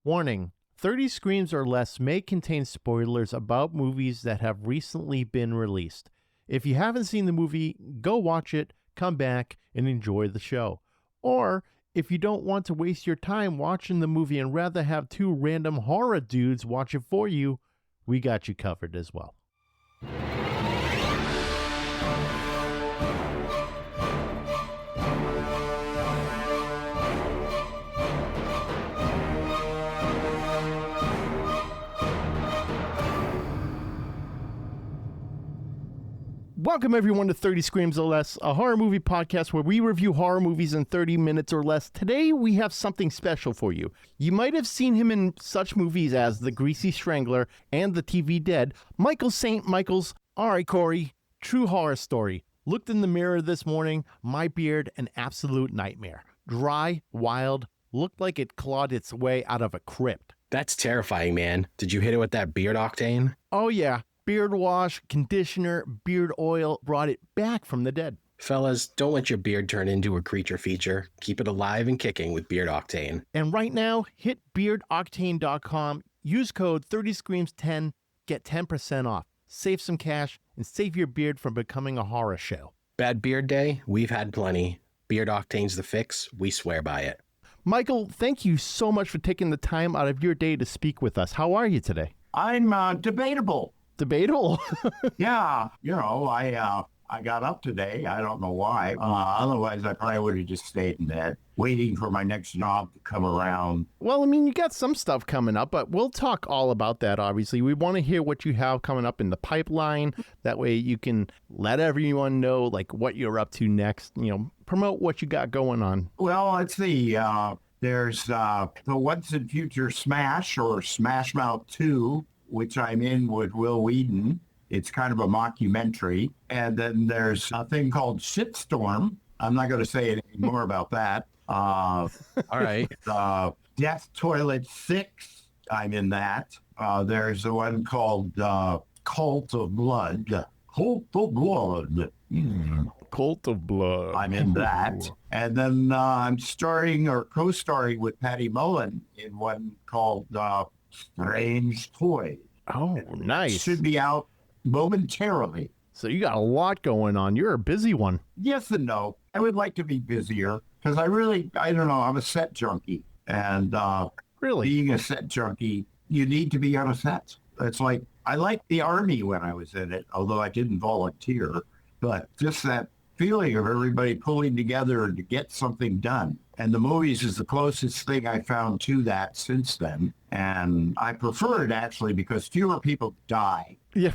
Warning, 30 Screams or Less may contain spoilers about movies that have recently been released. If you haven't seen the movie, go watch it, come back, and enjoy the show. Or, if you don't want to waste your time watching the movie and rather have two random horror dudes watch it for you, we got you covered as well. Welcome everyone to 30 Screams or Less, a horror movie podcast where we review horror movies in 30 minutes or less. Today we have something special for you. You might have seen him in such movies as The Greasy Strangler and The TV Dead. Michael St. Michael's, alright Corey, true horror story. Looked in the mirror this morning, my beard an absolute nightmare. Dry, wild, looked like it clawed its way out of a crypt. That's terrifying, man. Did you hit it with that beard octane? Oh yeah. Beard wash, conditioner, beard oil brought it back from the dead. Fellas, don't let your beard turn into a creature feature. Keep it alive and kicking with Beard Octane. And right now, hit beardoctane.com, use code 30screams10, get 10% off. Save some cash and save your beard from becoming a horror show. Bad beard day? We've had plenty. Beard Octane's the fix. We swear by it. Michael, thank you so much for taking the time out of your day to speak with us. How are you today? I'm debatable. Debatable? Yeah, I got up today. I don't know why. Otherwise, I probably would have just stayed in bed, waiting for my next job to come around. Well, I mean, you got some stuff coming up, but we'll talk all about that, obviously. We want to hear what you have coming up in the pipeline. That way you can let everyone know, like, what you're up to next. You know, promote what you got going on. Well, let's see. There's the Once and Future Smash, or Smash Mouth 2, which I'm in with Will Whedon. It's kind of a mockumentary. And then there's a thing called Shitstorm. I'm not going to say any more about that. All right. Death Toilet 6. I'm in that. There's the one called Cult of Blood. Cult of Blood. Cult of Blood. I'm in that. And then I'm starring or co-starring with Patty Mullen in one called Strange Toys. Oh, nice. It should be out momentarily. So you got a lot going on. You're a busy one. Yes and no. I would like to be busier because I don't know, I'm a set junkie. And Really? being a set junkie, you need to be on a set. It's like, I liked the Army when I was in it, although I didn't volunteer. But just that feeling of everybody pulling together to get something done. And the movies is the closest thing I found to that since then. And I prefer it actually because fewer people die. Yeah.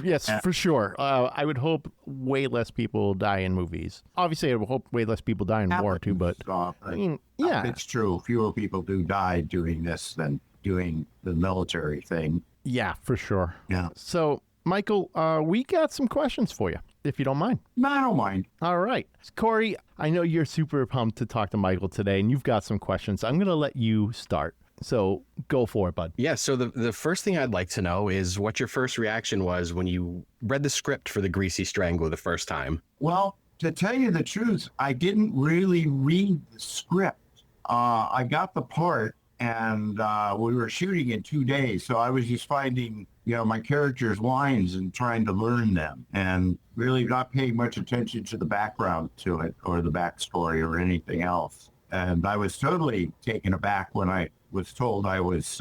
Yes, for sure. I would hope way less people die in movies. Obviously, I would hope way less people die in war too, but I mean, yeah. It's true. Fewer people do die doing this than doing the military thing. Yeah, for sure. Yeah. So, Michael, we got some questions for you, if you don't mind. No, I don't mind. All right. Corey, I know you're super pumped to talk to Michael today, and you've got some questions. I'm going to let you start. So go for it, bud. Yeah, so the first thing I'd like to know is what your first reaction was when you read the script for The Greasy Strangler the first time. Well, to tell you the truth, I didn't really read the script. I got the part, and we were shooting in 2 days, so I was just finding, my character's lines and trying to learn them, and really not paying much attention to the background to it or the backstory or anything else. And I was totally taken aback when I was told I was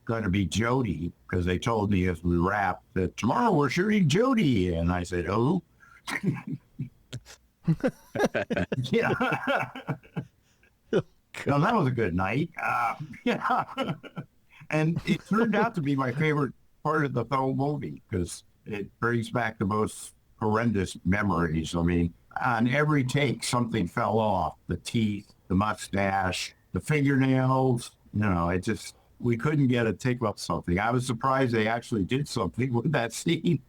going to be Jody, because they told me as we wrapped that tomorrow we're shooting Jody. And I said, oh. Yeah. Well, that was a good night. Yeah. And it turned out to be my favorite part of the whole movie because it brings back the most horrendous memories. I mean, on every take, something fell off. The teeth, the mustache, the fingernails. We couldn't get a take up something. I was surprised they actually did something with that scene.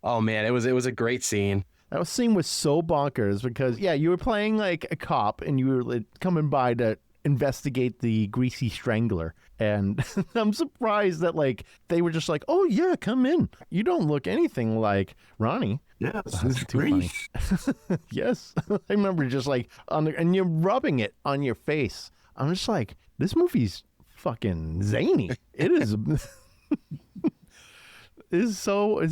Oh, man, it was a great scene. That scene was so bonkers because, yeah, you were playing like a cop and you were like, coming by to investigate the Greasy Strangler. And I'm surprised that like they were just like, oh, yeah, come in. You don't look anything like Ronnie. Yes, it's too funny. Yes. I remember just like, and you're rubbing it on your face. I'm just like, this movie's fucking zany. It is. It's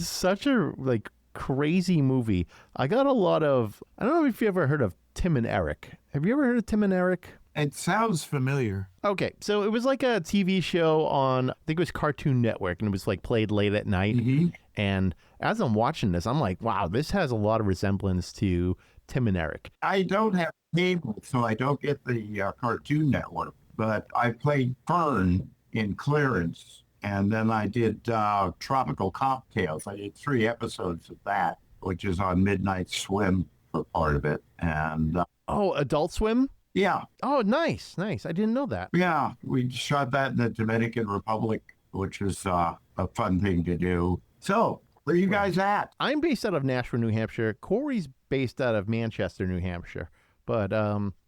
such a like crazy movie. I got a lot of. I don't know if you ever heard of Tim and Eric. Have you ever heard of Tim and Eric? It sounds familiar. Okay, so it was like a TV show on, I think it was Cartoon Network, and it was like played late at night. Mm-hmm. And as I'm watching this, I'm like, wow, this has a lot of resemblance to Tim and Eric. I don't have cable, so I don't get the Cartoon Network. But I played Fern in Clarence, and then I did Tropical Cocktails. I did 3 episodes of that, which is on Midnight Swim for part of it. And Oh, Adult Swim? yeah, Oh, nice. I didn't know that. yeah, we shot that in the Dominican Republic, which is a fun thing to do. So, where are you guys at? I'm based out of Nashville, New Hampshire. Corey's based out of Manchester, New Hampshire. But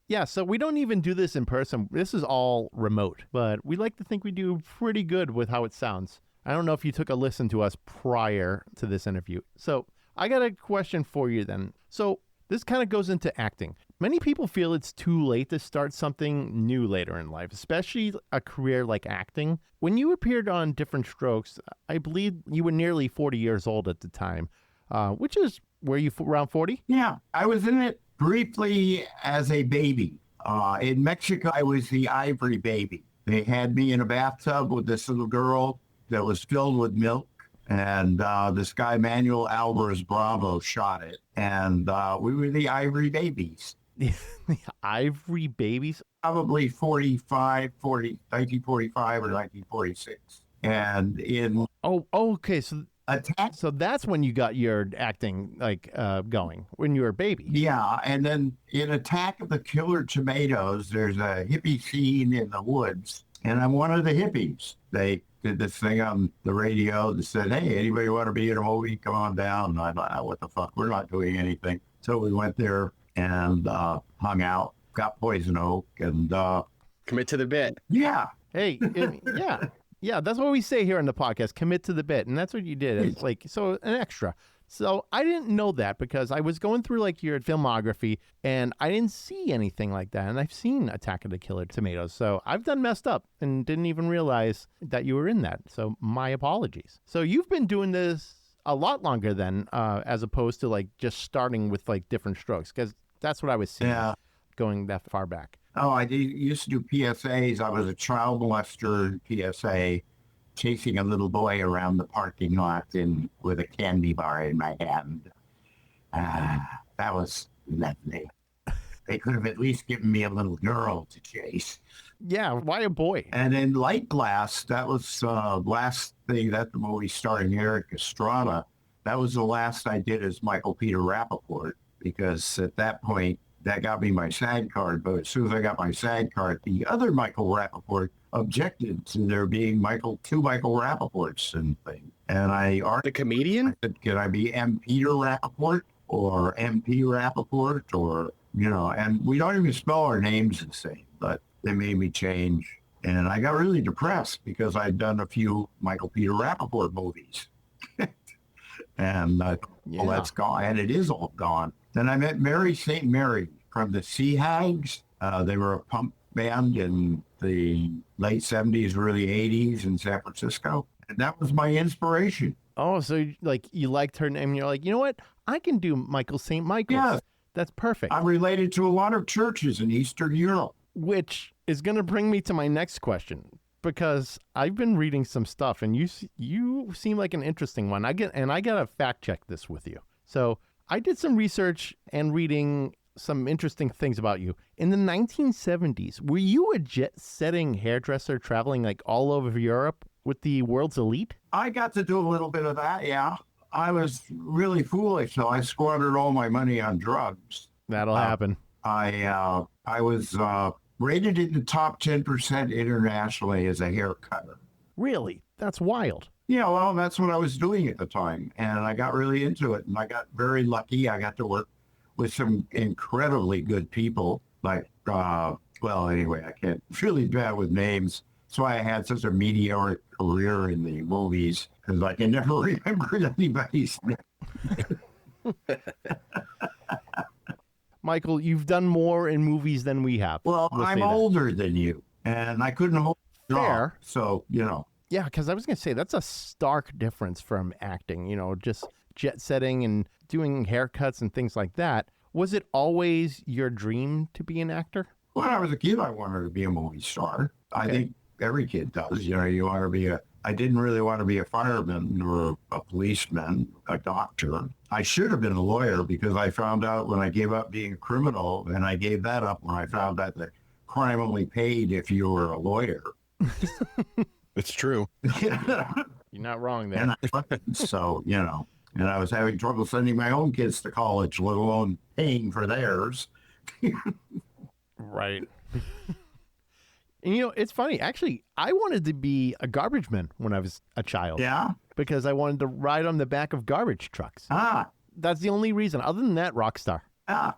yeah, so we don't even do this in person. This is all remote. But we like to think we do pretty good with how it sounds. I don't know if you took a listen to us prior to this interview. So I got a question for you then. So this kind of goes into acting. Many people feel it's too late to start something new later in life, especially a career like acting. When you appeared on Different Strokes, I believe you were nearly 40 years old at the time, which is, were you around 40? Yeah, I was in it briefly as a baby. In Mexico, I was the ivory baby. They had me in a bathtub with this little girl that was filled with milk. And this guy, Manuel Alvarez Bravo, shot it. And we were the ivory babies. The ivory babies? Probably 1945 or 1946. And in Oh, okay. So Attack. so that's when you got your acting like going, when you were a baby. Yeah, and then in Attack of the Killer Tomatoes, there's a hippie scene in the woods, and I'm one of the hippies. They did this thing on the radio that said, hey, anybody want to be in a movie? Come on down. And I thought, oh, what the fuck? We're not doing anything. So we went there and hung out, got Poison Oak, and Commit to the bit. yeah. Hey, yeah, that's what we say here on the podcast. Commit to the bit, and that's what you did. It's like so an extra. So I didn't know that because I was going through like your filmography and I didn't see anything like that. And I've seen Attack of the Killer Tomatoes, so I've done messed up and didn't even realize that you were in that. So my apologies. So you've been doing this a lot longer then, as opposed to like just starting with like Different Strokes, because that's what I was seeing going that far back. Oh, used to do PSAs. I was a child molester PSA, chasing a little boy around the parking lot with a candy bar in my hand. That was lovely. They could have at least given me a little girl to chase. Yeah, why a boy? And in Light Glass, that was last thing, that the movie starring Eric Estrada. That was the last I did as Michael Peter Rappaport, because at that point, that got me my SAG card. But as soon as I got my SAG card, the other Michael Rappaport objected to there being two Michael Rappaports and thing. And The comedian? I said, can I be M. Peter Rappaport or MP Rappaport or, and we don't even spell our names the same, but they made me change. And I got really depressed because I'd done a few Michael Peter Rappaport movies. And well, that's gone. And it is all gone. Then I met Mary St. Mary from the Sea Hags. They were a punk band in the late 70s, early 80s in San Francisco. And that was my inspiration. Oh, so like you liked her name and you're like, you know what? I can do Michael St. Michael's. Yeah. That's perfect. I'm related to a lot of churches in Eastern Europe. Which is going to bring me to my next question, because I've been reading some stuff and you seem like an interesting one. I got to fact check this with you. So I did some research and reading some interesting things about you. In the 1970s, were you a jet-setting hairdresser traveling like all over Europe with the world's elite? I got to do a little bit of that, yeah. I was really foolish, so I squandered all my money on drugs. That'll happen. I was rated in the top 10% internationally as a hair cutter. Really? That's wild. Yeah, well, that's what I was doing at the time, and I got really into it, and I got very lucky. I got to work with some incredibly good people, like, anyway, I can't, really bad with names. That's why I had such a mediocre career in the movies, because I can never remember anybody's name. Michael, you've done more in movies than we have. Well, We'll I'm say that. older than you, and I couldn't hold fair. So, Yeah, because I was going to say that's a stark difference from acting, just jet setting and doing haircuts and things like that. Was it always your dream to be an actor? when I was a kid, I wanted to be a movie star. I Okay. think every kid does. You want to be I didn't really want to be a fireman or a policeman, a doctor. I should have been a lawyer because I found out when I gave up being a criminal, and I gave that up when I found out that crime only paid if you were a lawyer. It's true. You're not wrong there. So, and I was having trouble sending my own kids to college, let alone paying for theirs. Right. And it's funny. Actually, I wanted to be a garbage man when I was a child. Yeah. Because I wanted to ride on the back of garbage trucks. Ah, That's the only reason. Other than that, rock star.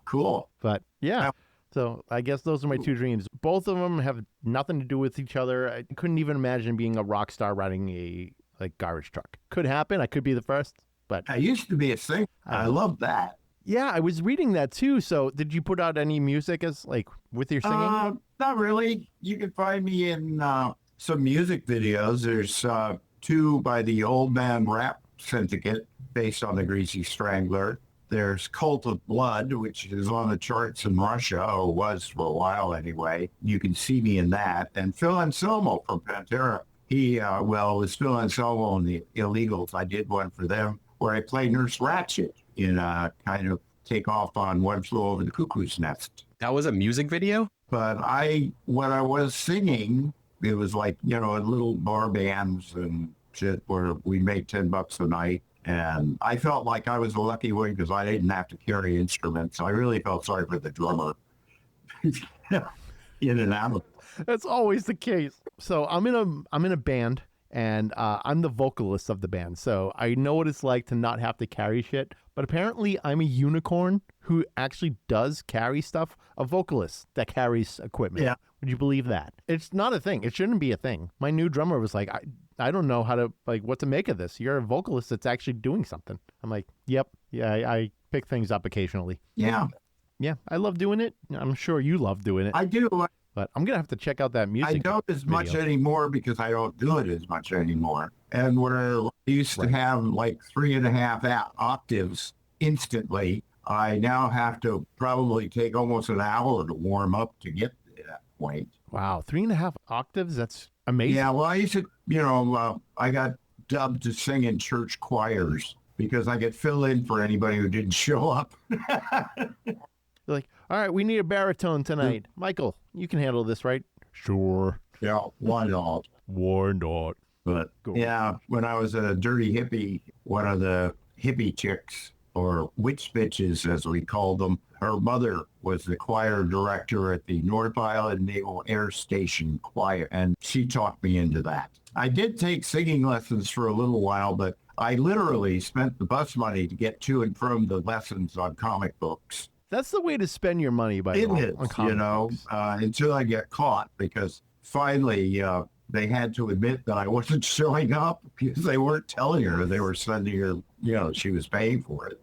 cool. But yeah. Yeah. So I guess those are my two dreams. Both of them have nothing to do with each other. I couldn't even imagine being a rock star riding a garbage truck. Could happen. I could be the first. But I used to be a singer. I love that. yeah, I was reading that too. So did you put out any music as with your singing? Not really. You can find me in some music videos. There's two by the Old Man Rap Syndicate based on the Greasy Strangler. There's Cult of Blood, which is on the charts in Russia, or was for a while anyway. You can see me in that. And Phil Anselmo from Pantera. He, it was Phil Anselmo and the Illegals. I did one for them where I play Nurse Ratched in kind of take off on One Flew Over the Cuckoo's Nest. That was a music video? But when I was singing, it was like, little bar bands and shit where we made $10 a night. And I felt like I was a lucky one because I didn't have to carry instruments. I really felt sorry for the drummer. In and out. That's always the case. So I'm in a band, and I'm the vocalist of the band. So I know what it's like to not have to carry shit. But apparently I'm a unicorn who actually does carry stuff. A vocalist that carries equipment. Yeah. Would you believe that? It's not a thing. It shouldn't be a thing. My new drummer was like, I don't know how to, what to make of this. You're a vocalist that's actually doing something. I'm like, yep. Yeah, I pick things up occasionally. Yeah, Yeah, I love doing it. I'm sure you love doing it. I do. But I'm going to have to check out that music I don't as much video. anymore because I don't do it as much anymore. And where I used to have 3.5 octaves instantly, I now have to probably take almost an hour to warm up to get to that point. Wow, 3.5 octaves? That's amazing. Yeah, well, I used to, I got dubbed to sing in church choirs because I could fill in for anybody who didn't show up. They're like, all right, we need a baritone tonight. Michael, you can handle this, right? Sure. Yeah, why not? Why not? But Cool. yeah, when I was a dirty hippie, one of the hippie chicks, or witch bitches as we called them, her mother was the choir director at the North Island Naval Air Station Choir, and she talked me into that. I did take singing lessons for a little while, but I literally spent the bus money to get to and from the lessons on comic books. That's the way to spend your money, by the It way, is, on comic books. until I get caught, because finally they had to admit that I wasn't showing up because they weren't telling her. They were sending her, she was paying for it.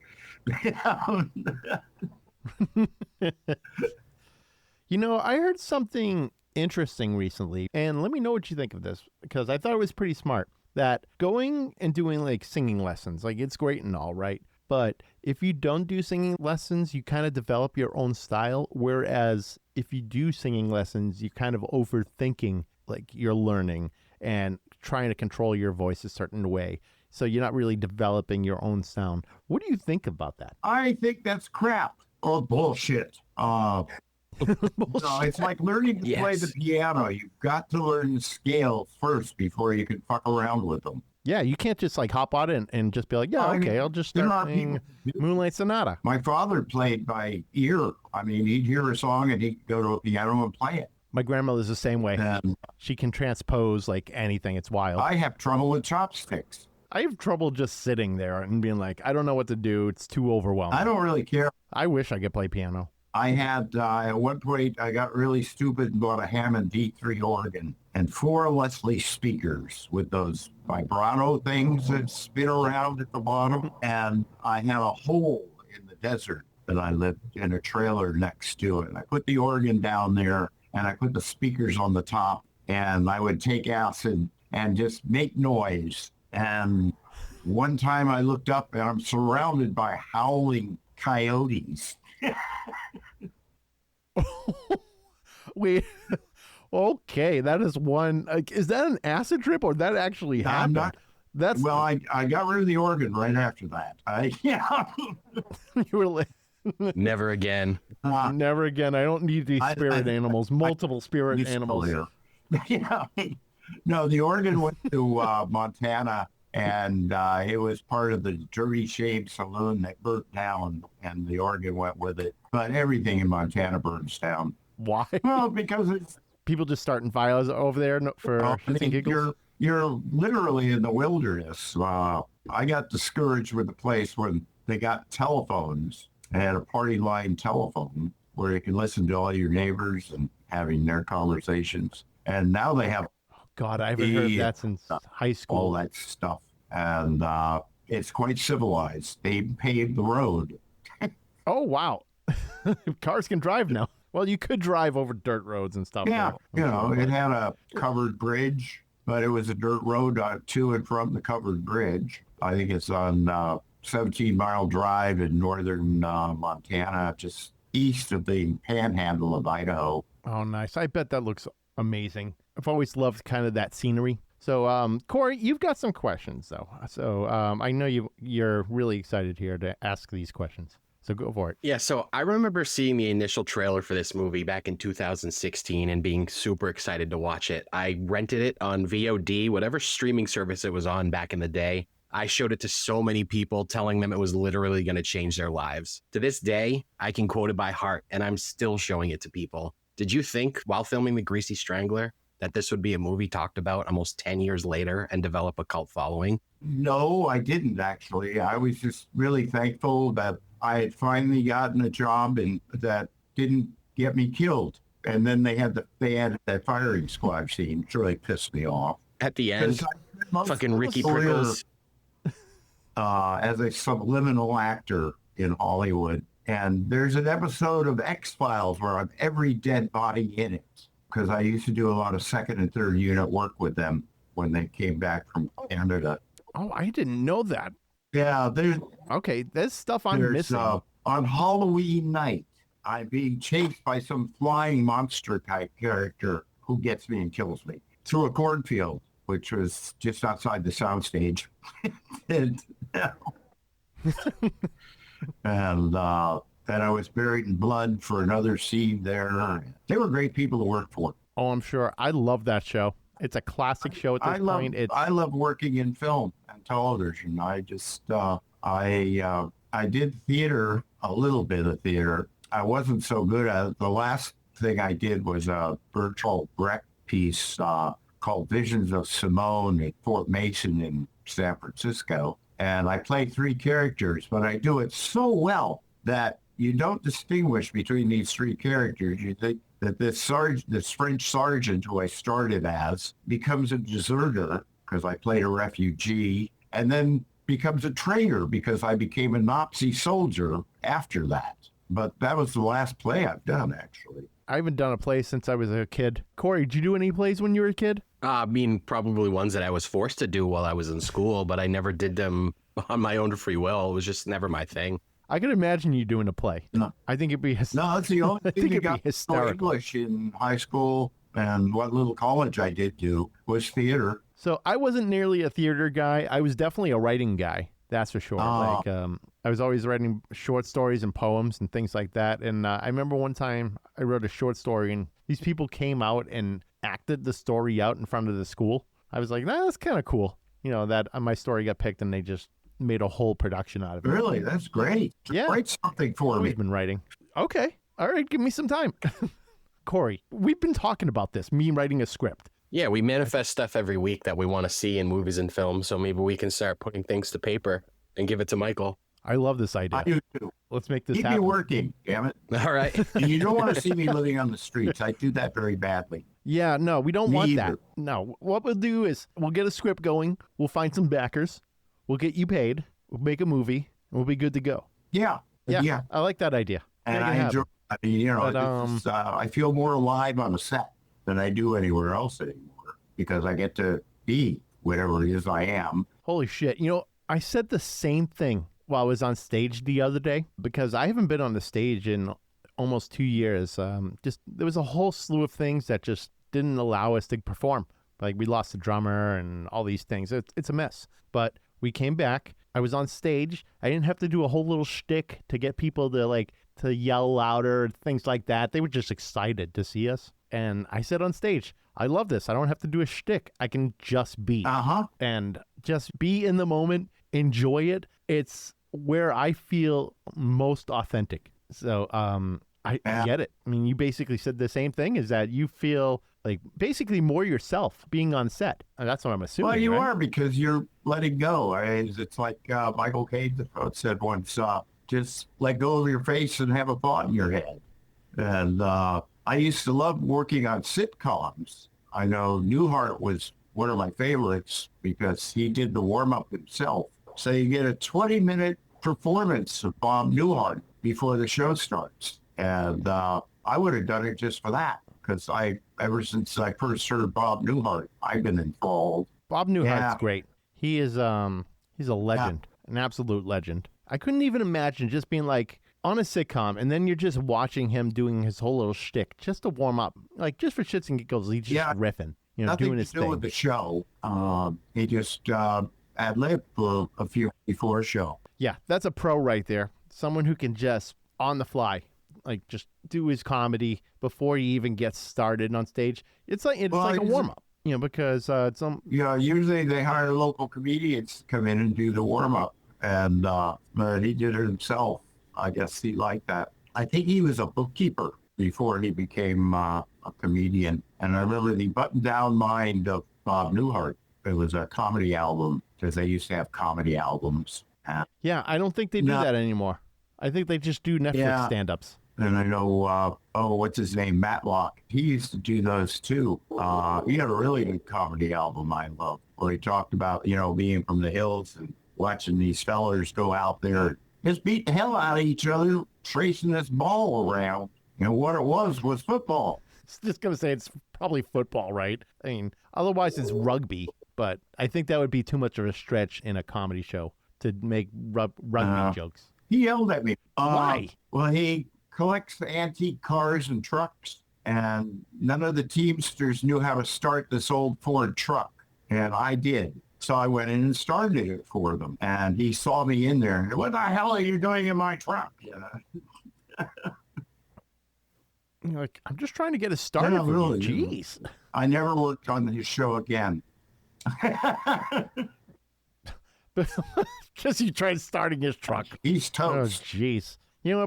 I heard something interesting recently, and let me know what you think of this, because I thought it was pretty smart, that going and doing singing lessons, it's great and all, right? But if you don't do singing lessons, you kind of develop your own style. Whereas if you do singing lessons, you're kind of overthinking you're learning and trying to control your voice a certain way. So you're not really developing your own sound. What do you think about that? I think that's crap or bullshit. No, it's like learning to play the piano. You've got to learn the scale first before you can fuck around with them. Yeah, you can't just hop on it and just be like, yeah, okay, I'll just start playing Moonlight Sonata. My father played by ear. I mean, he'd hear a song and he'd go to a piano and play it. My grandmother's the same way. And She can transpose anything. It's wild. I have trouble with chopsticks. I have trouble just sitting there and being like, I don't know what to do. It's too overwhelming. I don't really care. I wish I could play piano. I had, at one point, I got really stupid and bought a Hammond D3 organ and 4 Leslie speakers with those vibrato things that spin around at the bottom. And I had a hole in the desert that I lived in a trailer next to it. And I put the organ down there and I put the speakers on the top. and I would take acid and just make noise. And one time I looked up and I'm surrounded by howling coyotes. Wait. Okay, that is one. Is that an acid trip or that actually happened? That's Well, I got rid of the organ right after that. you were like, Never again. never again. I don't need these spirit animals, multiple spirit animals. Yeah. No, the organ went to Montana, and it was part of the Dirty Shame Saloon that burnt down, and the organ went with it. But everything in Montana burns down. Why? Well, because it's People just starting fires over there for shits and giggles? you're literally in the wilderness. I got discouraged with the place when they got telephones. They had a party line telephone where you can listen to all your neighbors and having their conversations. And now they have God, I haven't heard that since high school. all that stuff. And it's quite civilized. They paved the road. Oh, wow. Cars can drive now. Well, you could drive over dirt roads and stuff. Yeah, though, it had a covered bridge, but it was a dirt road to and from the covered bridge. I think it's on 17 Mile Drive in northern Montana, just east of the panhandle of Idaho. Oh, nice. I bet that looks amazing. I've always loved kind of that scenery. So, Corey, you've got some questions, though. So I know you're really excited here to ask these questions. So go for it. Yeah, so I remember seeing the initial trailer for this movie back in 2016 and being super excited to watch it. I rented it on VOD, whatever streaming service it was on back in the day. I showed it to so many people, telling them it was literally going to change their lives. To this day, I can quote it by heart, and I'm still showing it to people. Did you think, while filming The Greasy Strangler, that this would be a movie talked about almost 10 years later and develop a cult following? No, I didn't actually. I was just really thankful that I had finally gotten a job and that didn't get me killed. And then they had that firing squad scene, which really pissed me off. At the end, fucking Ricky Prickles. As a subliminal actor in Hollywood. And there's an episode of X-Files where I'm every dead body in it, because I used to do a lot of second and third unit work with them when they came back from Canada. Oh, I didn't know that. Yeah, Okay, there's stuff I'm missing. On Halloween night, I'm being chased by some flying monster type character who gets me and kills me through a cornfield, which was just outside the soundstage. and then I was buried in blood for another scene there. They were great people to work for. Oh, I'm sure. I love that show. It's a classic show at this point. I love working in film and television. I just I did theater, a little bit of theater. I wasn't so good at it. The last thing I did was a Bertolt Brecht piece called Visions of Simone at Fort Mason in San Francisco. And I play three characters, but I do it so well that you don't distinguish between these three characters. You think that this French sergeant who I started as becomes a deserter because I played a refugee, and then becomes a traitor because I became a Nazi soldier after that. But that was the last play I've done, actually. I haven't done a play since I was a kid. Corey, did you do any plays when you were a kid? I mean, probably ones that I was forced to do while I was in school, but I never did them on my own free will. It was just never my thing. I could imagine you doing a play. No. I think it'd be No, that's the only thing you got hysterical. English in high school, and what little college I did do was theater. So I wasn't nearly a theater guy. I was definitely a writing guy. That's for sure. I was always writing short stories and poems and things like that. And I remember one time I wrote a short story, and these people came out and acted the story out in front of the school. I was like, nah, that's kind of cool. You know, that my story got picked and they just made a whole production out of it. Really? That's great. Yeah. Write something for me. Always been writing. Okay. All right. Give me some time. Corey, we've been talking about this, me writing a script. Yeah, we manifest stuff every week that we want to see in movies and films, so maybe we can start putting things to paper and give it to Michael. I love this idea. I do too. Let's make this Keep happen. me working, damn it. All right. And you don't want to see me living on the streets. I do that very badly. Yeah, no, we don't want that. Neither. No, what we'll do is we'll get a script going. We'll find some backers. We'll get you paid. We'll make a movie. And we'll be good to go. Yeah. Yeah. I like that idea. And Make it I happen. enjoy, I mean, you know, But, I feel more alive on the set. than I do anywhere else anymore because I get to be whatever it is I am. Holy shit. You know, I said the same thing while I was on stage the other day because I haven't been on the stage in almost 2 years. Just there was a whole slew of things that just didn't allow us to perform. Like we lost the drummer and all these things. It's a mess. But we came back. I was on stage. I didn't have to do a whole little shtick to get people to yell louder, things like that. They were just excited to see us. And I said on stage, I love this. I don't have to do a shtick. I can just be. And just be in the moment, enjoy it. It's where I feel most authentic. So I get it. I mean, you basically said the same thing, is that you feel like basically more yourself being on set. And that's what I'm assuming. Well, you right? are because you're letting go. I mean, it's like Michael Caine said once, just let go of your face and have a thought in your head. And I used to love working on sitcoms. I know Newhart was one of my favorites because he did the warm-up himself. So you get a 20-minute performance of Bob Newhart before the show starts. And I would have done it just for that because ever since I first heard Bob Newhart, I've been enthralled. Bob Newhart's great. He is he's a legend, an absolute legend. I couldn't even imagine just being like on a sitcom and then you're just watching him doing his whole little shtick just to warm up, like just for shits and giggles. He's just riffing, doing his thing. Nothing to do with the show. He just ad-lib for a few before a show. Yeah, that's a pro right there. Someone who can just on the fly, like just do his comedy before he even gets started on stage. It's like a warm up, because usually they hire local comedians to come in and do the warm up, and but he did it himself. I guess he liked that. I think he was a bookkeeper before he became a comedian, and I remember the Button Down Mind of Bob Newhart. It was a comedy album because they used to have comedy albums. Yeah, I don't think they do that anymore. I think they just do Netflix stand-ups. And I know, what's his name? Matlock. He used to do those too. He had a really good comedy album I love, where he talked about, being from the hills and watching these fellers go out there, just beat the hell out of each other, tracing this ball around. What it was football. I was just going to say it's probably football, right? I mean, otherwise it's rugby, but I think that would be too much of a stretch in a comedy show to make rugby jokes. He yelled at me. Why? Well, he collects antique cars and trucks, and none of the Teamsters knew how to start this old Ford truck, and I did. So I went in and started it for them, and he saw me in there. And, what the hell are you doing in my truck? Like, I'm just trying to get it started. Yeah, really. Jeez. I never worked on his show again. Because you tried starting his truck. He's toast. Oh, jeez.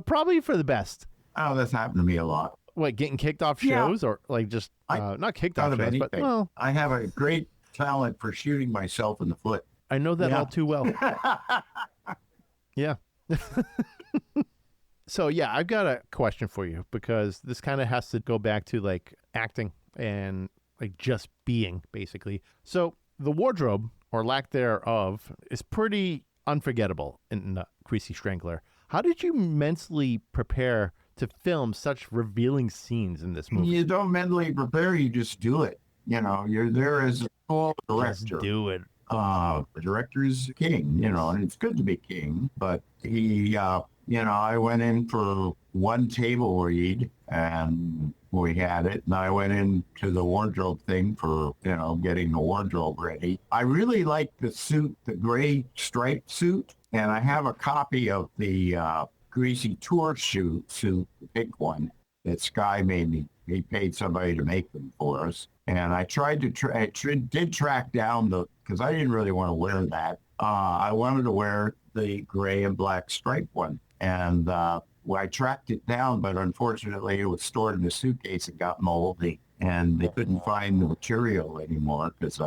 Probably for the best. Oh, that's happened to me a lot. What, getting kicked off shows or like just not kicked off shows, but well, I have a great talent for shooting myself in the foot. I know that all too well. Yeah. So yeah, I've got a question for you because this kind of has to go back to like acting and like just being basically. So the wardrobe or lack thereof is pretty unforgettable in Greasy Strangler. How did you mentally prepare to film such revealing scenes in this movie? You don't mentally prepare, you just do it. You're there as a full director. Just do it. The director is king, and it's good to be king, but he, I went in for one table read and we had it. And I went into the wardrobe thing for, getting the wardrobe ready. I really like the suit, the gray striped suit. And I have a copy of the Greasy Tour suit, the pink one that Sky made me. He paid somebody to make them for us. And I tried to did track down because I didn't really want to wear that. I wanted to wear the gray and black striped one. And I tracked it down, but unfortunately it was stored in the suitcase and got moldy. And they couldn't find the material anymore because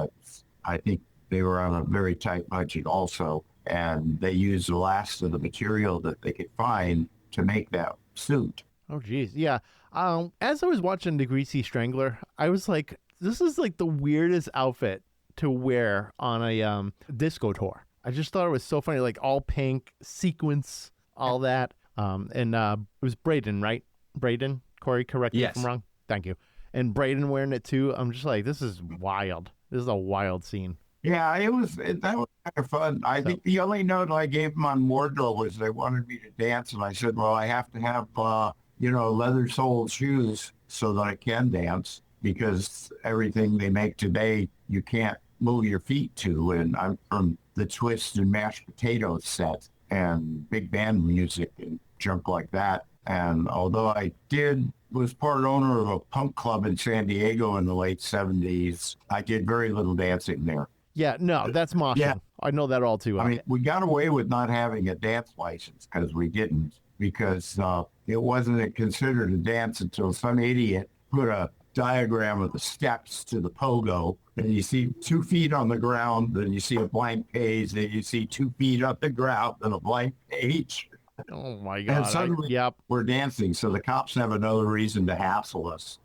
I think they were on a very tight budget also. And they used the last of the material that they could find to make that suit. Oh, geez. Yeah. As I was watching The Greasy Strangler, I was like, this is like the weirdest outfit to wear on a disco tour. I just thought it was so funny, like all pink, sequins, all that. And it was Braden, right? Braden? Corey, correct me if I'm wrong. Thank you. and Brayden wearing it too. I'm just like, this is wild. This is a wild scene. Yeah, that was kind of fun. I think the only note I gave them on wardrobe was they wanted me to dance, and I said, well, I have to have, leather-soled shoes so that I can dance, because everything they make today, you can't move your feet to. And I'm from the Twist and Mashed Potatoes set and big band music and junk like that. And although I was part owner of a punk club in San Diego in the late 70s, I did very little dancing there. Yeah, no, that's moshing. Yeah. I know that all too well. I mean, we got away with not having a dance license because we didn't, because it wasn't considered a dance until some idiot put a diagram of the steps to the pogo, and you see 2 feet on the ground, then you see a blank page, then you see 2 feet up the ground, then a blank page. Oh my God. And suddenly we're dancing, so the cops have another reason to hassle us.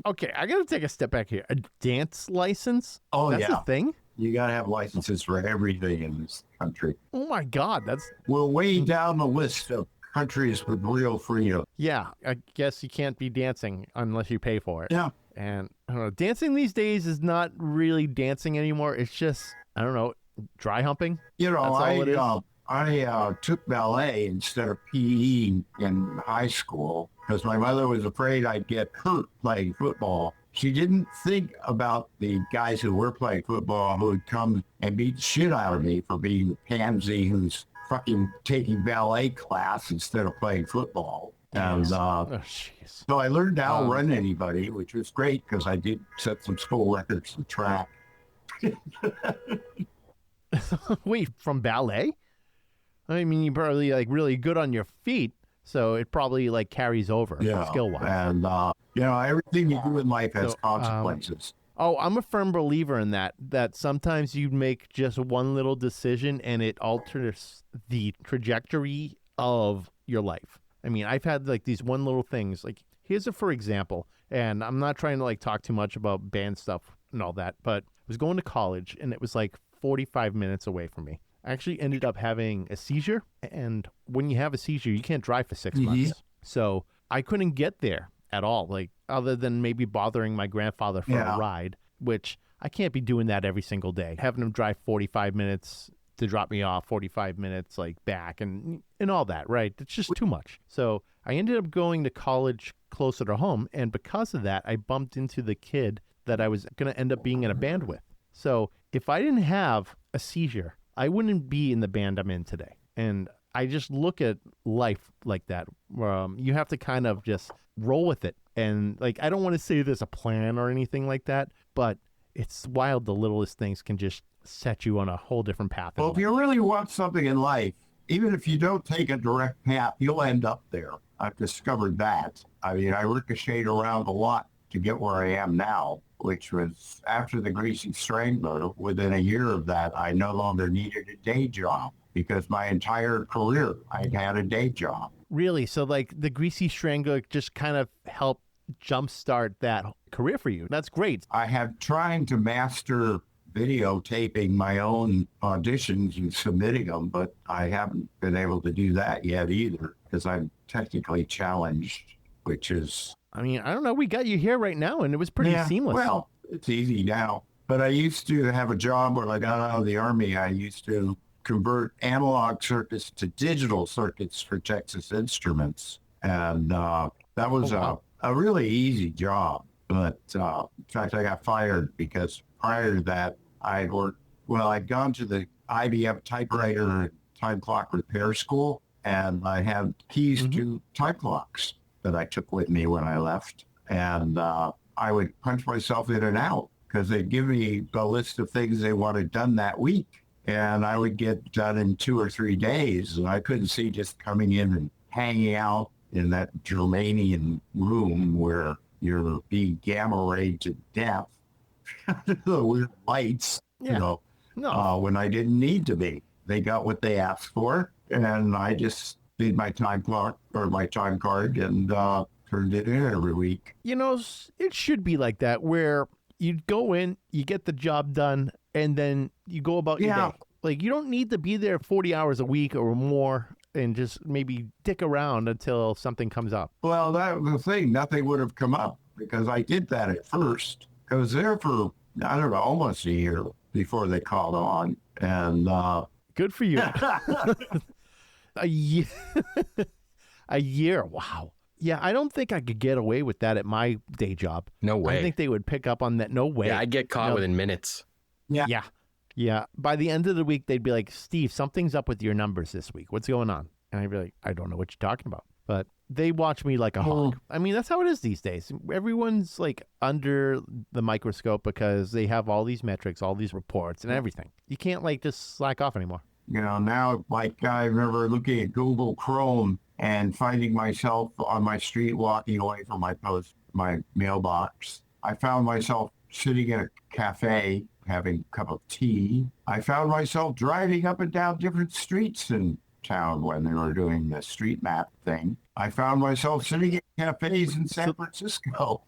Okay, I got to take a step back here. A dance license? Oh, that's yeah. a thing? You got to have licenses for everything in this country. Oh my God, that's... We're way down the list of countries with real freedom. Yeah, I guess you can't be dancing unless you pay for it. Yeah. And I don't know, dancing these days is not really dancing anymore. It's just, I don't know, dry humping. You know, That's all it is. I took ballet instead of PE in high school because my mother was afraid I'd get hurt playing football. She didn't think about the guys who were playing football who would come and beat the shit out of me for being the pansy who's fucking taking ballet class instead of playing football. And Oh, jeez. so I learned to outrun anybody, which was great because I did set some school records in track. Wait, from ballet? I mean, you're probably like really good on your feet, so it probably like carries over skill-wise. And, everything you do in life has consequences. Oh, I'm a firm believer in that sometimes you make just one little decision and it alters the trajectory of your life. I mean, I've had like these one little things, like here's a for example, and I'm not trying to like talk too much about band stuff and all that, but I was going to college and it was like 45 minutes away from me. I actually ended up having a seizure, and when you have a seizure, you can't drive for 6 months. So I couldn't get there at all, like other than maybe bothering my grandfather for a ride, which I can't be doing that every single day. Having him drive 45 minutes to drop me off, 45 minutes like back and all that, right? It's just too much. So I ended up going to college closer to home, and because of that, I bumped into the kid that I was going to end up being in a band with. So if I didn't have a seizure, I wouldn't be in the band I'm in today. And I just look at life like that. You have to kind of just roll with it. And like, I don't want to say there's a plan or anything like that, but it's wild. The littlest things can just set you on a whole different path. Well, if you really want something in life, even if you don't take a direct path, you'll end up there. I've discovered that. I mean, I ricocheted around a lot to get where I am now, which was after the Greasy Strangler. Within a year of that, I no longer needed a day job because my entire career, I'd had a day job. Really? So like the Greasy Strangler just kind of helped jumpstart that career for you. That's great. I have trying to master videotaping my own auditions and submitting them, but I haven't been able to do that yet either because I'm technically challenged, which is... I mean, I don't know. We got you here right now, and it was pretty seamless. Well, it's easy now. But I used to have a job when I got out of the Army. I used to convert analog circuits to digital circuits for Texas Instruments. And that was a really easy job. But in fact, I got fired because prior to that, I'd gone to the IBM typewriter and time clock repair school, and I had keys to time clocks that I took with me when I left. And I would punch myself in and out because they'd give me a list of things they wanted done that week. And I would get done in 2 or 3 days. And I couldn't see just coming in and hanging out in that Germanian room where you're being gamma rayed to death. The weird lights, when I didn't need to be. They got what they asked for. And I just did my time clock or my time card and turned it in every week. You know, it should be like that where you go in, you get the job done, and then you go about your day. Like, you don't need to be there 40 hours a week or more and just maybe dick around until something comes up. Well, that was the thing. Nothing would have come up. because I did that at first. I was there for, I don't know, almost a year before they called on. And Good for you. A year. A year. Wow. Yeah, I don't think I could get away with that at my day job. No way. I think they would pick up on that. No way. Yeah, I'd get caught No. within minutes. Yeah. Yeah. By the end of the week, they'd be like, Steve, something's up with your numbers this week. What's going on? And I'd be like, I don't know what you're talking about. But they watch me like a hawk. I mean, that's how it is these days. Everyone's like under the microscope because they have all these metrics, all these reports and everything. You can't like just slack off anymore. you know, now like I remember looking at Google Chrome and finding myself on my street walking away from my mailbox. I found myself sitting in a cafe having a cup of tea. I found myself driving up and down different streets in town when they were doing the street map thing. I found myself sitting in cafes in San Francisco.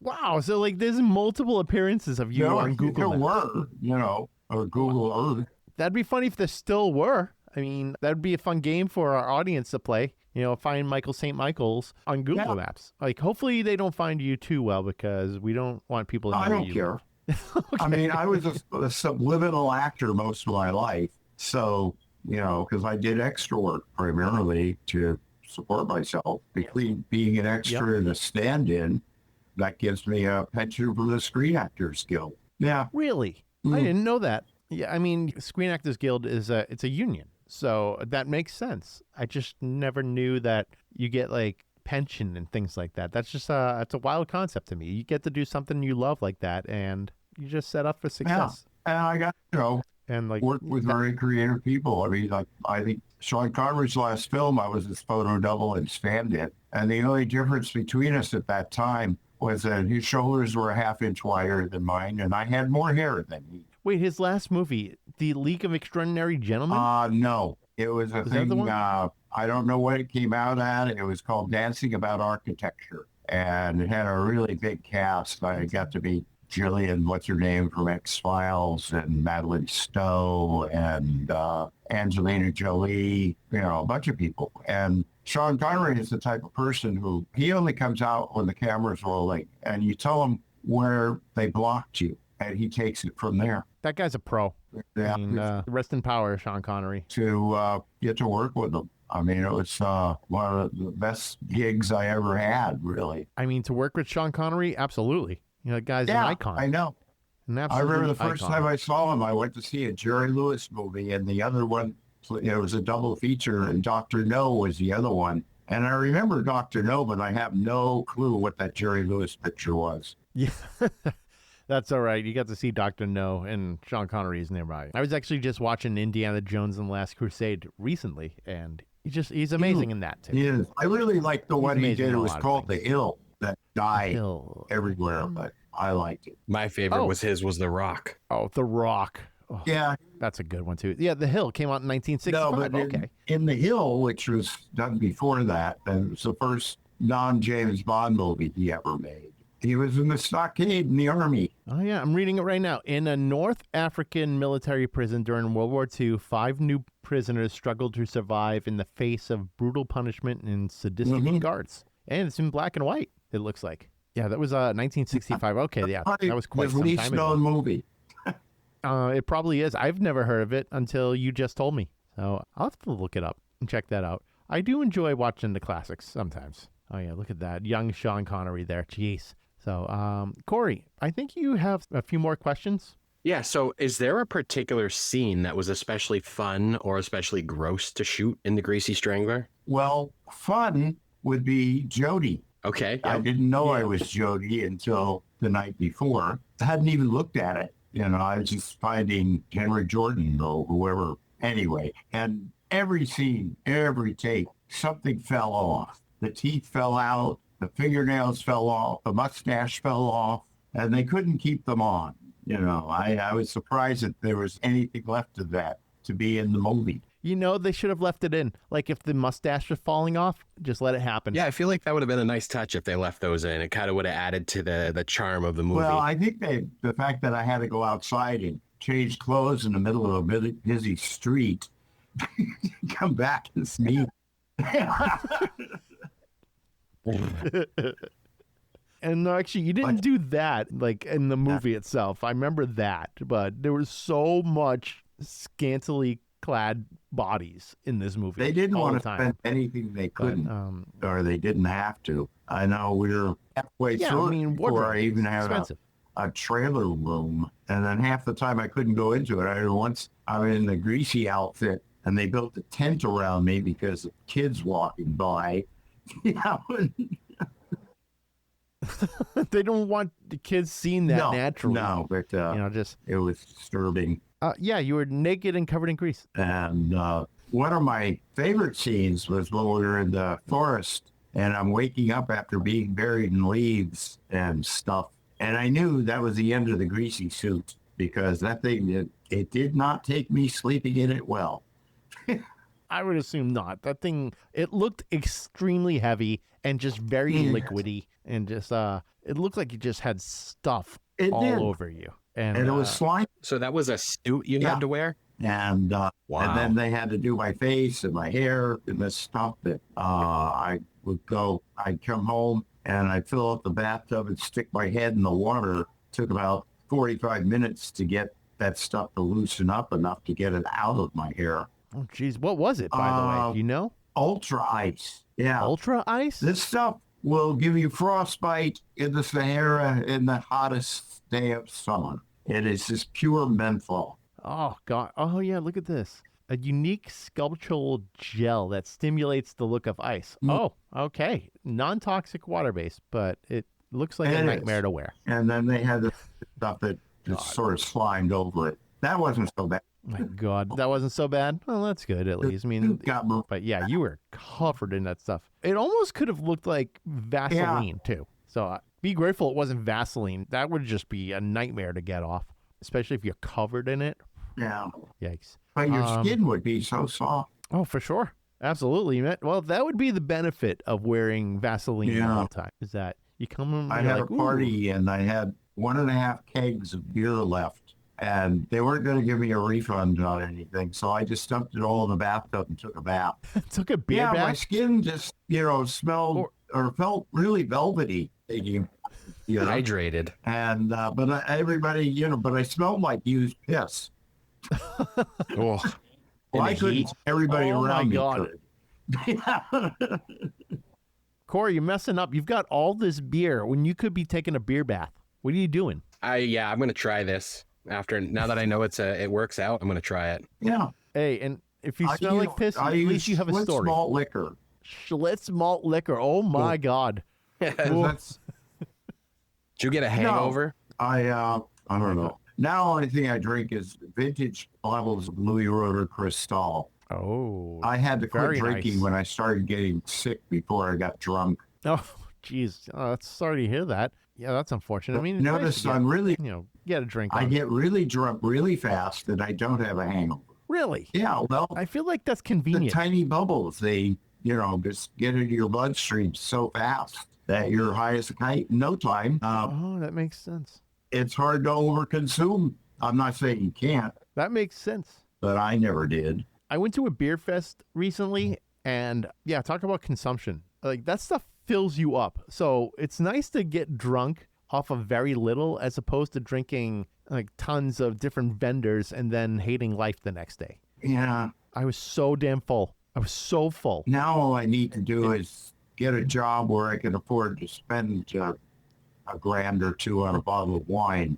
Wow. So like there's multiple appearances of you on Google There Maps. were, or Google Earth. That'd be funny if there still were. I mean, that'd be a fun game for our audience to play. You know, find Michael St. Michael's on Google Maps. Like, hopefully they don't find you too well because we don't want people to know I don't you. care. Okay. I mean, I was a subliminal actor most of my life. So, because I did extra work primarily to support myself. Between being an extra and a stand-in, that gives me a pension from the Screen Actors Guild. Yeah. Really? I didn't know that. Yeah, I mean, Screen Actors Guild it's a union, so that makes sense. I just never knew that you get like pension and things like that. That's just it's a wild concept to me. You get to do something you love like that, and you just set up for success. Yeah. And I got, And like worked with very creative people. I mean, like, I think Sean Connery's last film, I was his photo double and stand-in. And the only difference between us at that time was that his shoulders were a half-inch wider than mine, and I had more hair than he. Wait, his last movie, The League of Extraordinary Gentlemen? No. It was a Is that thing, the one? I don't know what it came out at. It was called Dancing About Architecture. And it had a really big cast. I got to meet Jillian, what's her name, from X-Files, and Madeline Stowe, and Angelina Jolie, a bunch of people. And Sean Connery is the type of person who, he only comes out when the camera's rolling, and you tell him where they blocked you, and he takes it from there. That guy's a pro. Yeah. I mean, rest in power, Sean Connery. To get to work with them. I mean, it was one of the best gigs I ever had, really. I mean, to work with Sean Connery, absolutely. The guy's an icon. I know. An I absolute remember the first icon. time I saw him, I went to see a Jerry Lewis movie, and the other one, it was a double feature, and Dr. No was the other one. And I remember Dr. No, but I have no clue what that Jerry Lewis picture was. Yeah. That's all right. You got to see Dr. No, and Sean Connery is nearby. I was actually just watching Indiana Jones and the Last Crusade recently, and he's amazing in that, too. He is. I really liked the one he amazing did. in It a was lot of called The Hill, that died Hill. everywhere, but I liked it. My favorite Oh. was The Rock. Oh, The Rock. Oh, Yeah. that's a good one, too. Yeah, The Hill came out in 1965. No, but Okay. in The Hill, which was done before that, and it was the first non-James Bond movie he ever made. He was in the stockade in the army. Oh, yeah, I'm reading it right now. In a North African military prison during World War II, 5 new prisoners struggled to survive in the face of brutal punishment and sadistic guards. And it's in black and white, it looks like. Yeah, that was 1965. Okay, yeah, that was quite the some least time ago. known movie. It probably is. I've never heard of it until you just told me. So I'll have to look it up and check that out. I do enjoy watching the classics sometimes. Oh, yeah, look at that. Young Sean Connery there. Jeez. So, Corey, I think you have a few more questions. Yeah, so is there a particular scene that was especially fun or especially gross to shoot in The Greasy Strangler? Well, fun would be Jody. Okay. I didn't know I was Jody until the night before. I hadn't even looked at it. I was just finding Henry Jordan or whoever. Anyway, and every scene, every take, something fell off. The teeth fell out. The fingernails fell off. The mustache fell off. And they couldn't keep them on. I was surprised that there was anything left of that to be in the movie. They should have left it in. Like if the mustache was falling off, just let it happen. Yeah, I feel like that would have been a nice touch if they left those in. It kind of would have added to the charm of the movie. Well, I think the fact that I had to go outside and change clothes in the middle of a busy street, And no, actually, you didn't do that like in the movie itself. I remember that, but there was so much scantily clad bodies in this movie. They didn't all want the to time. spend anything they couldn't, or they didn't have to. I know we were halfway through it before I even had a trailer room, and then half the time I couldn't go into it. Once I'm in the Greasy outfit, and they built a tent around me because of kids walking by. They don't want the kids seeing that naturally. No, but just it was disturbing. Yeah, you were naked and covered in grease. And one of my favorite scenes was when we were in the forest, and I'm waking up after being buried in leaves and stuff. And I knew that was the end of the greasy suit, because that thing, it did not take me sleeping in it well. I would assume not. That thing, it looked extremely heavy and just very liquidy, and just it looked like you just had stuff over you. And it was slime. So that was a suit you had to wear? And wow. And then they had to do my face and my hair and this stuff that I'd come home and I'd fill up the bathtub and stick my head in the water. It took about 45 minutes to get that stuff to loosen up enough to get it out of my hair. Oh, geez. What was it, by the way? Do you know? Ultra ice. Yeah. Ultra ice? This stuff will give you frostbite in the Sahara in the hottest day of summer. It is just pure menthol. Oh, God. Oh, yeah. Look at this. A unique sculptural gel that stimulates the look of ice. Oh, okay. Non-toxic water-based, but it looks like a nightmare to wear. And then they had the stuff that just sort of slimed over it. That wasn't so bad. My God, that wasn't so bad. Well, that's good at least. I mean, but yeah, you were covered in that stuff. It almost could have looked like Vaseline too. So be grateful it wasn't Vaseline. That would just be a nightmare to get off, especially if you're covered in it. Yeah. Yikes. But your skin would be so soft. Oh, for sure. Absolutely. Well, that would be the benefit of wearing Vaseline all the time, is that you come in. I had a party and I had 1.5 kegs of beer left. And they weren't going to give me a refund on anything. So I just dumped it all in the bathtub and took a bath. Took a beer bath? Yeah, my skin just, smelled or felt really velvety. Hydrated. And, everybody, but I smelled like used piss. Well, I couldn't. Everybody around me could. Corey, you're messing up. You've got all this beer when you could be taking a beer bath. What are you doing? I'm going to try this. Now that I know it works out, I'm going to try it. Yeah. Hey, and if you smell like piss, at least you have a story. Schlitz malt liquor. Schlitz malt liquor. Oh my God. Did you get a hangover? No, I don't know. Now the only thing I drink is vintage bottles of Louis Roeder Cristal. Oh. I had to quit drinking when I started getting sick before I got drunk. Oh, geez. Sorry to hear that. Yeah, that's unfortunate. I mean, notice I'm really, get a drink. I get really drunk really fast and I don't have a hangover. Really? Yeah, well, I feel like that's convenient. The tiny bubbles, they, just get into your bloodstream so fast that you're high as a kite in no time. That makes sense. It's hard to overconsume. I'm not saying you can't. That makes sense. But I never did. I went to a beer fest recently, and talk about consumption. Like, that stuff fills you up. So it's nice to get drunk off of very little as opposed to drinking like tons of different vendors and then hating life the next day. Yeah. I was so damn full. I was so full. Now all I need to do is get a job where I can afford to spend $1 grand or $2 on a bottle of wine.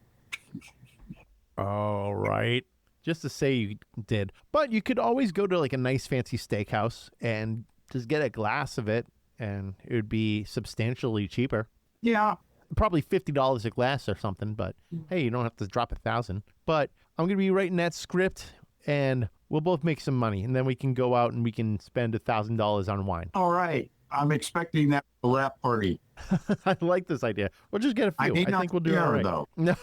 All right. Just to say you did. But you could always go to like a nice fancy steakhouse and just get a glass of it, and it would be substantially cheaper. Yeah. Probably $50 a glass or something, but hey, you don't have to drop $1,000. But I'm going to be writing that script, and we'll both make some money, and then we can go out and we can spend $1,000 on wine. All right. I'm expecting that lap party. I like this idea. We'll just get a few. I think we'll do all right. Though. No,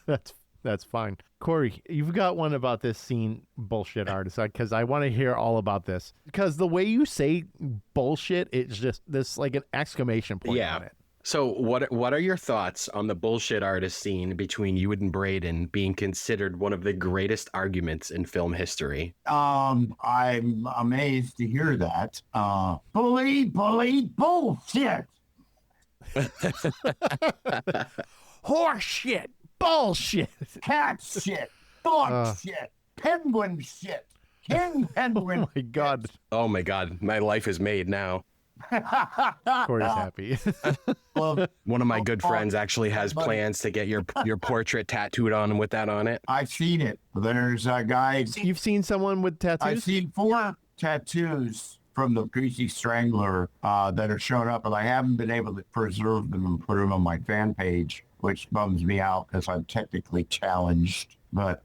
that's fine. Corey, you've got one about this scene bullshit artist, because I want to hear all about this. Because the way you say bullshit, it's just this like an exclamation point on it. So what are your thoughts on the bullshit artist scene between you and Braden being considered one of the greatest arguments in film history? I'm amazed to hear that. Bully, bullshit. Horse shit, bullshit. Cat shit. Dog shit. Penguin shit. King penguin. Oh my God. Oh my God, my life is made now. Corey's happy. Well, One of my good friends actually has plans to get your portrait tattooed on him with that on it. I've seen it. There's a guy. You've seen someone with tattoos? I've seen 4 tattoos from the Greasy Strangler that are shown up, and I haven't been able to preserve them and put them on my fan page, which bums me out because I'm technically challenged. But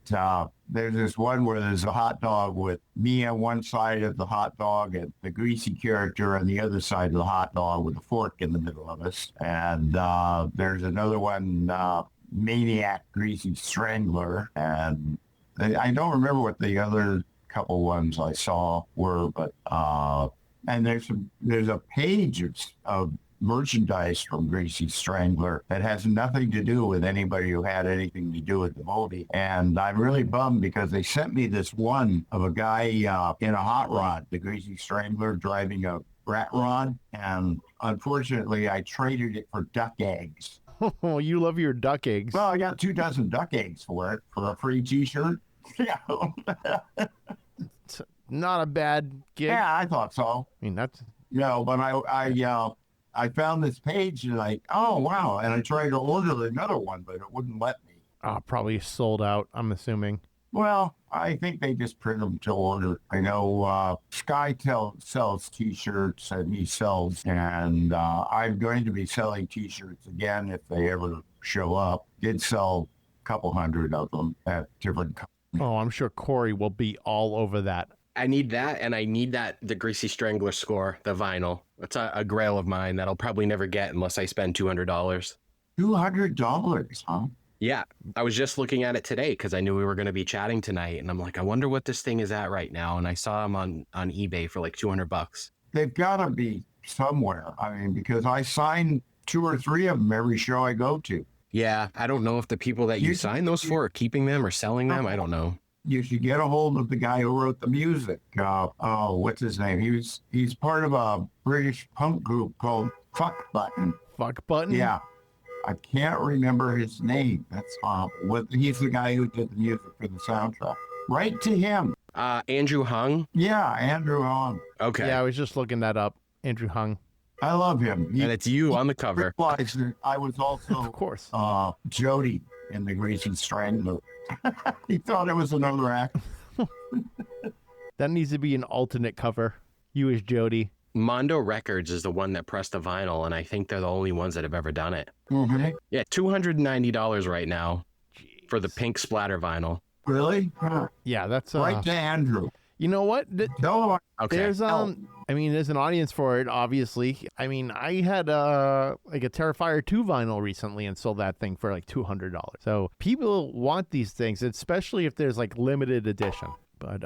there's this one where there's a hot dog with me on one side of the hot dog and the Greasy character on the other side of the hot dog with a fork in the middle of us. And there's another one, Maniac Greasy Strangler. And I don't remember what the other couple ones I saw were, but and there's a page of merchandise from Greasy Strangler that has nothing to do with anybody who had anything to do with the movie. And I'm really bummed because they sent me this one of a guy in a hot rod, the Greasy Strangler, driving a rat rod. And unfortunately, I traded it for duck eggs. Oh, you love your duck eggs. Well, I got 2 dozen duck eggs for it for a free T-shirt. It's not a bad gig. Yeah, I thought so. I mean, that's... But I found this page and oh, wow. And I tried to order another one, but it wouldn't let me. probably sold out, I'm assuming. Well, I think they just print them to order. I know Sky sells T-shirts and he sells, and I'm going to be selling T-shirts again if they ever show up. Did sell a couple hundred of them at different companies. Oh, I'm sure Corey will be all over that. I need that, and I need the Greasy Strangler score, the vinyl. That's a grail of mine that I'll probably never get unless I spend $200. $200, huh? Yeah, I was just looking at it today because I knew we were going to be chatting tonight, and I'm like, I wonder what this thing is at right now. And I saw them on eBay for like $200. They've got to be somewhere. I mean, because I sign 2 or 3 of them every show I go to. Yeah, I don't know if the people that you sign those for are keeping them or selling them. I don't know. You should get a hold of the guy who wrote the music. What's his name? He's part of a British punk group called Fuck Button. Fuck Button? Yeah. I can't remember his name. That's he's the guy who did the music for the soundtrack. Write to him. Andrew Hung? Yeah, Andrew Hung. Okay. Yeah, I was just looking that up. Andrew Hung. I love him. And it's you on the cover. I was also Of course. Jody in the Greasy Strangler. He thought it was another act. That needs to be an alternate cover. You as Jody. Mondo Records is the one that pressed the vinyl, and I think they're the only ones that have ever done it. Mm-hmm. Yeah, $290 right now for the pink splatter vinyl. Really? Yeah, that's Right to Andrew. You know what? Tell him Okay. There's I mean, there's an audience for it, obviously. I mean, I had like a Terrifier 2 vinyl recently and sold that thing for like $200. So people want these things, especially if there's like limited edition. But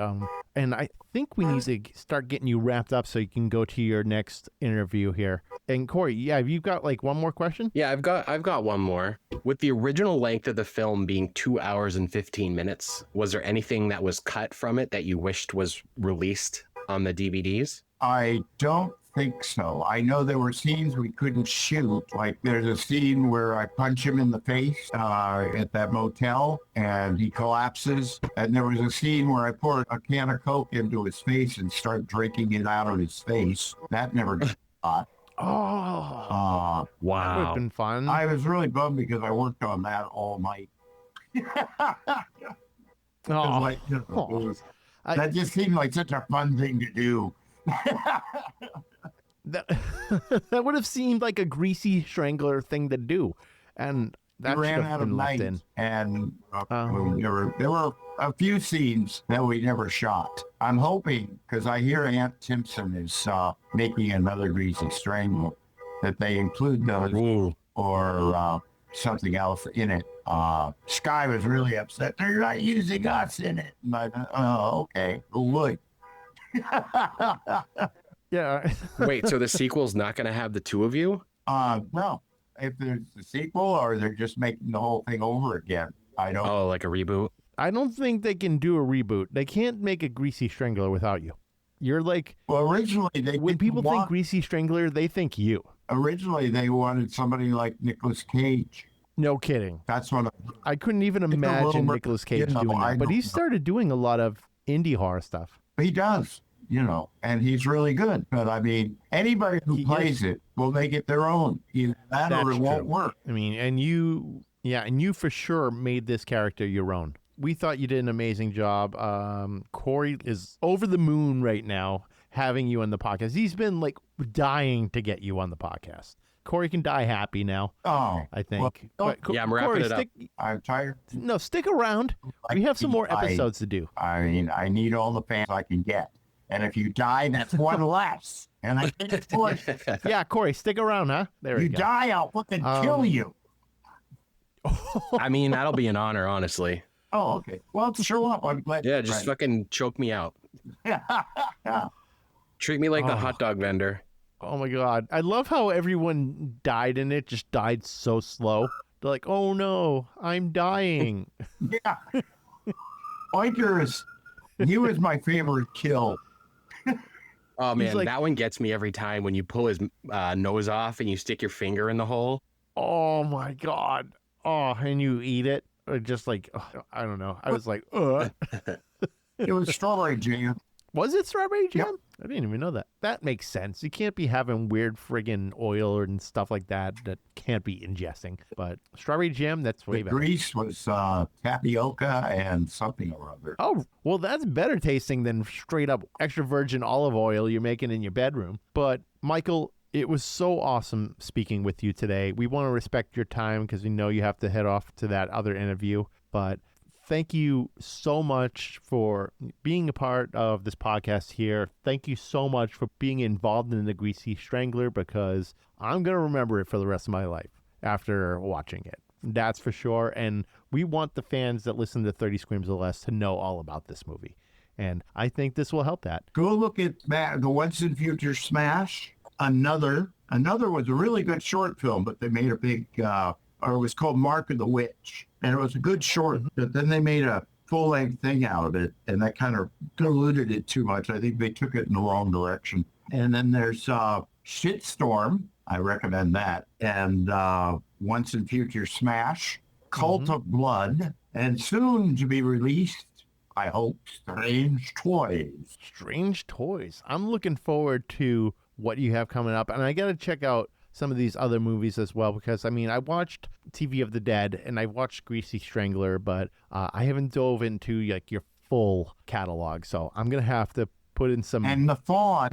and I think we need to start getting you wrapped up so you can go to your next interview here. And Corey, yeah, have you got like one more question? Yeah, I've got one more. With the original length of the film being 2 hours and 15 minutes, was there anything that was cut from it that you wished was released on the DVDs? I don't think so. I know there were scenes we couldn't shoot. Like there's a scene where I punch him in the face at that motel and he collapses. And there was a scene where I poured a can of Coke into his face and start drinking it out of his face. That never got caught. Oh, that would have Wow. been fun. I was really bummed because I worked on that all night. Oh. Like, you know, it was- I- that just seemed like such a fun thing to do. That, that would have seemed like a Greasy Strangler thing to do. And that We should ran have out of been left night, in. and Oh. there were a few scenes that we never shot. I'm hoping, because I hear Aunt Timpson is making another Greasy Strangler, that they include those Ooh. or something else in it. Sky was really upset. They're not using us in it. And I thought, oh, okay. Who would? Yeah. Wait, so the sequel's not going to have the two of you? No. if there's a sequel or they're just making the whole thing over again. I don't. Oh, like a reboot? I don't think they can do a reboot. They can't make a Greasy Strangler without you. You're like, Well, originally they when didn't people think want, Greasy Strangler, they think you. originally they wanted somebody like Nicolas Cage. No kidding. That's what I couldn't even It's a little imagine more- Nicolas Cage you know, doing I that. But he know. started doing a lot of indie horror stuff. he does, and he's really good. But I mean, anybody who He plays it will make it their own. Either that or That's it won't true. work. I mean, and you for sure made this character your own. We thought you did an amazing job. Corey is over the moon right now having you on the podcast. He's been like dying to get you on the podcast. Corey can die happy now, Oh, I think. Well, But, Yeah, I'm wrapping Corey, it up. I'm tired. No, stick around. We have some more episodes to do. I mean, I need all the fans I can get. And if you die, that's one less. And I can't afford it. Yeah, Corey, stick around, huh? There You we go. die, I'll fucking kill you. I mean, that'll be an honor, honestly. Oh, okay. Well, show up. I'm glad. Yeah, just fucking choke me out. yeah. Treat me like the Oh. hot dog vendor. Oh my God. I love how everyone died in it, just died so slow. They're like, oh no, I'm dying. Yeah. Oinker he was my favorite kill. Oh man, like- that one gets me every time when you pull his nose off and you stick your finger in the hole. Oh my God. Oh, and you eat it. Or just like, I don't know. I was like, It was strawberry jam. Was it strawberry jam? Yep. I didn't even know that. That makes sense. You can't be having weird friggin' oil and stuff like that can't be ingesting. But strawberry jam, that's way The better. grease was tapioca and something or other. Oh, well, that's better tasting than straight up extra virgin olive oil you're making in your bedroom. But Michael, it was so awesome speaking with you today. We want to respect your time because we know you have to head off to that other interview. But thank you so much for being a part of this podcast here. Thank you so much for being involved in the Greasy Strangler because I'm going to remember it for the rest of my life after watching it. That's for sure. And we want the fans that listen to 30 Screams or Less to know all about this movie. And I think this will help that. Go look at the Once and Future Smash. Another was a really good short film, but they made a big, or it was called Mark of the Witch. And it was a good short, but then they made a full-length thing out of it, and that kind of diluted it too much. I think they took it in the wrong direction. And then there's Shitstorm. I recommend that. And Once and Future Smash, Cult of Blood, and soon to be released, I hope, Strange Toys. Strange Toys. I'm looking forward to what you have coming up. And I got to check out some of these other movies as well because, I mean, I watched TV of the Dead and I watched Greasy Strangler, but I haven't dove into like your full catalog. So I'm going to have to put in some And The Fawn,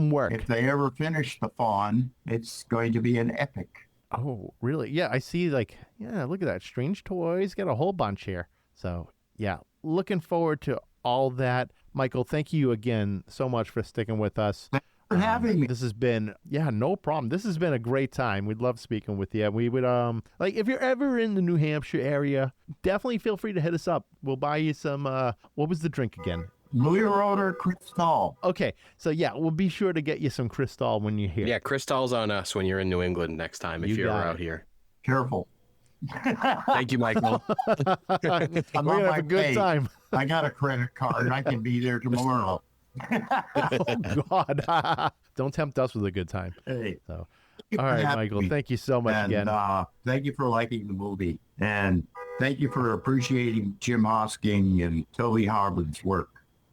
work. if they ever finish The Fawn, it's going to be an epic. Oh, really? Yeah, I see like, yeah, look at that. Strange Toys. Got a whole bunch here. So, yeah, looking forward to all that. Michael, thank you again so much for sticking with us. For having me. This has been, no problem. This has been a great time. We'd love speaking with you. We would, like, if you're ever in the New Hampshire area, definitely feel free to hit us up. We'll buy you some, what was the drink again? Louis Roeder Cristal. Okay, so yeah, we'll be sure to get you some Cristal when you're here. Yeah, Cristal's on us when you're in New England next time if You you're got out it. here. Careful. Thank you, Michael. I'm We're on gonna have my a good pay. time. I got a credit card. I can be there tomorrow. Oh God! Don't tempt us with a good time. Hey. So, thank you all for right, having Michael. me. Thank you so much And again. thank you for liking the movie. And thank you for appreciating Jim Hosking and Toby Harlan's work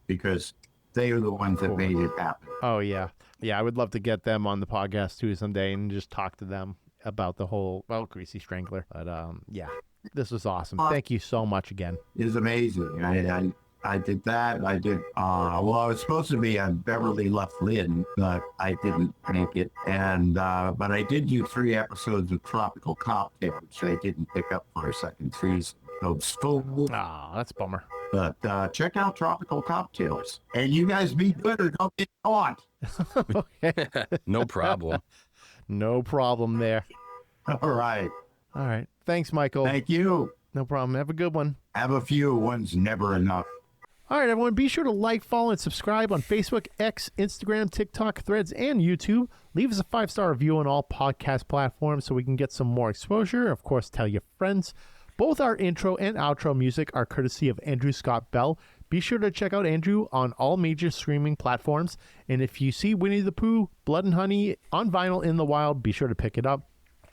because they are the ones that made it happen. Oh yeah, I would love to get them on the podcast too someday and just talk to them about the whole Greasy Strangler. But yeah, this was awesome. Thank you so much again. It's amazing. I did that. I did, I was supposed to be on Beverly Left Lynn, but I didn't make it. And, but I did do 3 episodes of Tropical Cocktail, which they didn't pick up for a second season. So it's full. Oh, that's a bummer. But check out Tropical Cocktails. And you guys be good or don't get caught. Okay, No problem. no problem there. All right. All right, thanks, Michael. Thank you. No problem. Have a good one. Have a few. One's never enough. All right, everyone, be sure to like, follow, and subscribe on Facebook, X, Instagram, TikTok, Threads, and YouTube. Leave us a 5-star review on all podcast platforms so we can get some more exposure. Of course, tell your friends. Both our intro and outro music are courtesy of Andrew Scott Bell. Be sure to check out Andrew on all major streaming platforms. And if you see Winnie the Pooh, Blood and Honey on vinyl in the wild, be sure to pick it up.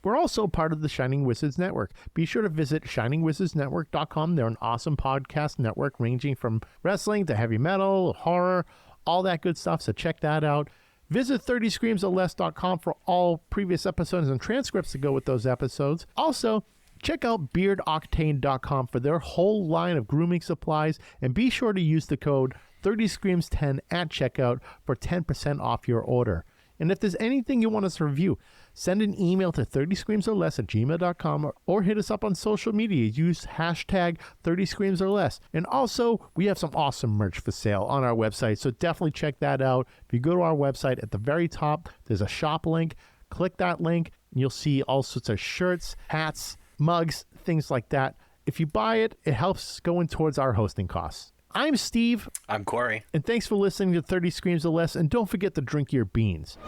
We're also part of the Shining Wizards Network. Be sure to visit shiningwizardsnetwork.com. They're an awesome podcast network ranging from wrestling to heavy metal, horror, all that good stuff. So check that out. Visit 30screamsorless.com for all previous episodes and transcripts to go with those episodes. Also, check out beardoctane.com for their whole line of grooming supplies. And be sure to use the code 30screams10 at checkout for 10% off your order. And if there's anything you want us to review, send an email to 30screamsorless@gmail.com or hit us up on social media. Use hashtag 30screamsorless. And also, we have some awesome merch for sale on our website, so definitely check that out. If you go to our website, at the very top, there's a shop link. Click that link, and you'll see all sorts of shirts, hats, mugs, things like that. If you buy it, it helps going towards our hosting costs. I'm Steve. I'm Corey. And thanks for listening to 30 Screams or Less. And don't forget to drink your beans.